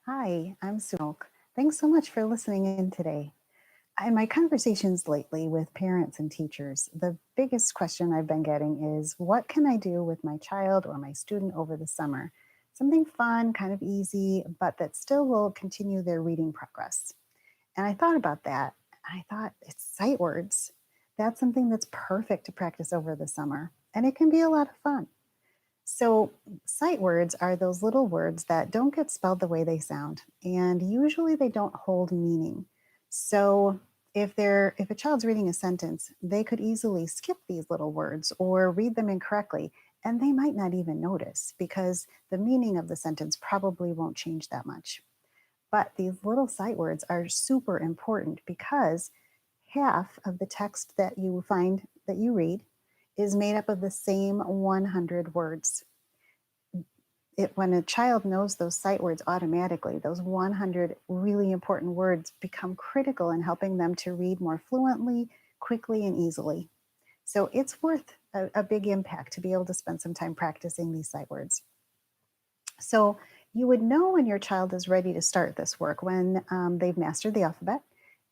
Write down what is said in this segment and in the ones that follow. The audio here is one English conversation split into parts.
Hi, I'm Sunok. Thanks so much for listening in today. In my conversations lately with parents and teachers, the biggest question I've been getting is what can I do with my child or my student over the summer? Something fun, kind of easy, but that still will continue their reading progress. And I thought about that. I thought it's sight words. That's something that's perfect to practice over the summer, and it can be a lot of fun. So, sight words are those little words that don't get spelled the way they sound, and usually they don't hold meaning. So, if a child's reading a sentence, they could easily skip these little words or read them incorrectly, and they might not even notice because the meaning of the sentence probably won't change that much. But these little sight words are super important because half of the text that you find that you read is made up of the same 100 words. When a child knows those sight words automatically, those 100 really important words become critical in helping them to read more fluently, quickly, and easily. So it's worth a big impact to be able to spend some time practicing these sight words. So you would know when your child is ready to start this work when they've mastered the alphabet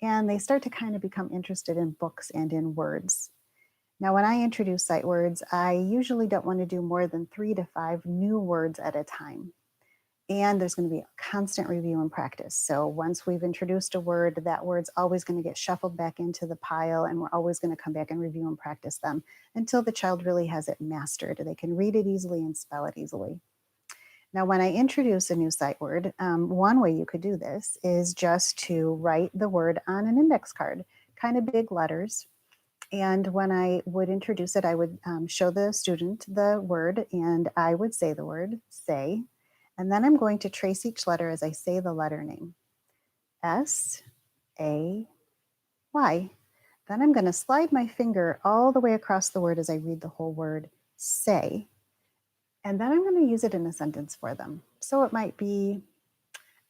and they start to kind of become interested in books and in words. Now, when I introduce sight words, I usually don't want to do more than 3 to 5 new words at a time. And there's going to be a constant review and practice. So once we've introduced a word, that word's always going to get shuffled back into the pile, and we're always going to come back and review and practice them until the child really has it mastered. They can read it easily and spell it easily. Now, when I introduce a new sight word, one way you could do this is just to write the word on an index card, kind of big letters. And when I would introduce it, I would show the student the word and I would say the word, say. And then I'm going to trace each letter as I say the letter name S-A-Y. Then I'm going to slide my finger all the way across the word as I read the whole word, say. And then I'm going to use it in a sentence for them. So it might be,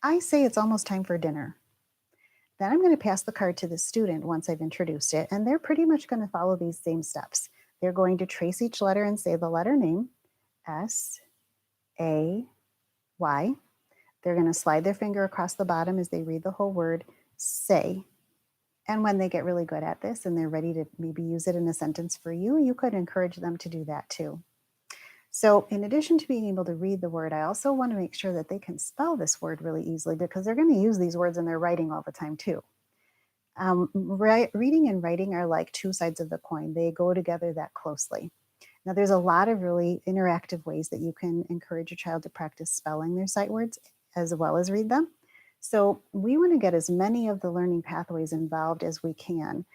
I say it's almost time for dinner. Then I'm going to pass the card to the student once I've introduced it, and they're pretty much going to follow these same steps. They're going to trace each letter and say the letter name, S-A-Y. They're going to slide their finger across the bottom as they read the whole word, say. And when they get really good at this and they're ready to maybe use it in a sentence for you, you could encourage them to do that too. So, in addition to being able to read the word, I also want to make sure that they can spell this word really easily because they're going to use these words in their writing all the time too. Reading and writing are like two sides of the coin, they go together that closely. Now, there's a lot of really interactive ways that you can encourage your child to practice spelling their sight words as well as read them. So, we want to get as many of the learning pathways involved as we can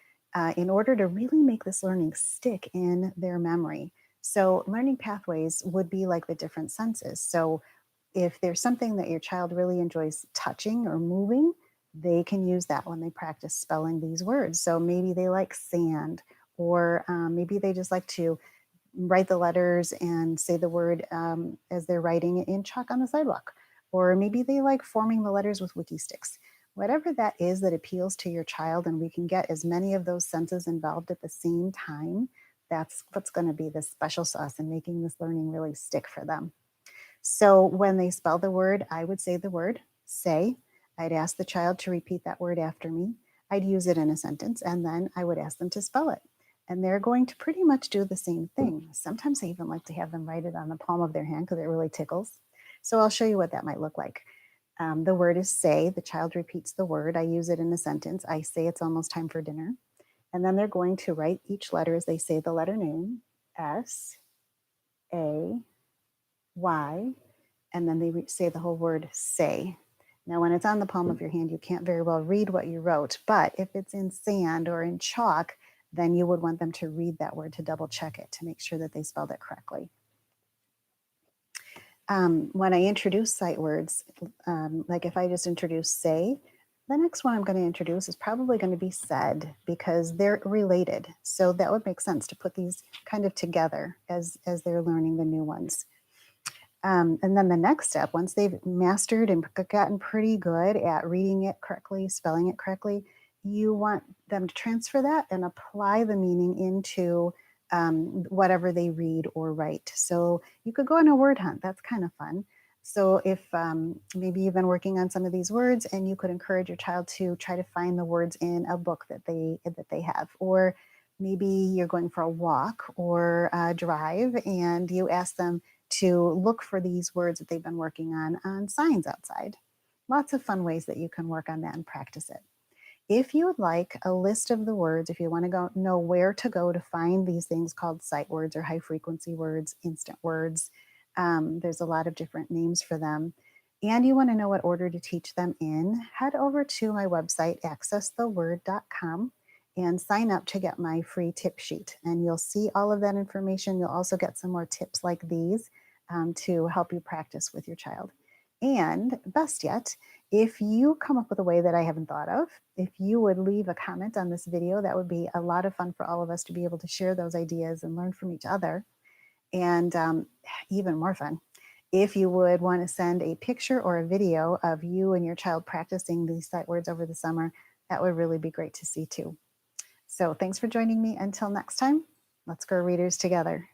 in order to really make this learning stick in their memory. So, learning pathways would be like the different senses. So, if there's something that your child really enjoys touching or moving, they can use that when they practice spelling these words. So maybe they like sand, or maybe they just like to write the letters and say the word as they're writing it in chalk on the sidewalk. Or maybe they like forming the letters with wiki sticks. Whatever that is that appeals to your child, and we can get as many of those senses involved at the same time, that's what's going to be the special sauce in making this learning really stick for them. So when they spell the word, I would say the word, say. I'd ask the child to repeat that word after me. I'd use it in a sentence, and then I would ask them to spell it. And they're going to pretty much do the same thing. Sometimes I even like to have them write it on the palm of their hand because it really tickles. So I'll show you what that might look like. The word is say. The child repeats the word. I use it in a sentence. I say it's almost time for dinner. And then they're going to write each letter as they say the letter name, S-A-Y, and then they say the whole word say. Now, when it's on the palm of your hand, you can't very well read what you wrote, but if it's in sand or in chalk, then you would want them to read that word to double check it to make sure that they spelled it correctly. When I introduce sight words, like if I just introduce say, the next one I'm going to introduce is probably going to be said because they're related. So that would make sense to put these kind of together as they're learning the new ones. And then the next step, once they've mastered and gotten pretty good at reading it correctly, spelling it correctly, you want them to transfer that and apply the meaning into whatever they read or write. So you could go on a word hunt. That's kind of fun. So if maybe you've been working on some of these words, and you could encourage your child to try to find the words in a book that they have, or maybe you're going for a walk or a drive, and you ask them to look for these words that they've been working on signs outside. Lots of fun ways that you can work on that and practice it. If you would like a list of the words, if you want to go know where to go to find these things called sight words or high frequency words, instant words, there's a lot of different names for them. And you want to know what order to teach them in, head over to my website, accesstheword.com, and sign up to get my free tip sheet. And you'll see all of that information. You'll also get some more tips like these to help you practice with your child. And best yet, if you come up with a way that I haven't thought of, if you would leave a comment on this video, that would be a lot of fun for all of us to be able to share those ideas and learn from each other. And even more fun, if you would want to send a picture or a video of you and your child practicing these sight words over the summer, that would really be great to see too. So thanks for joining me. Until next time, let's grow readers together.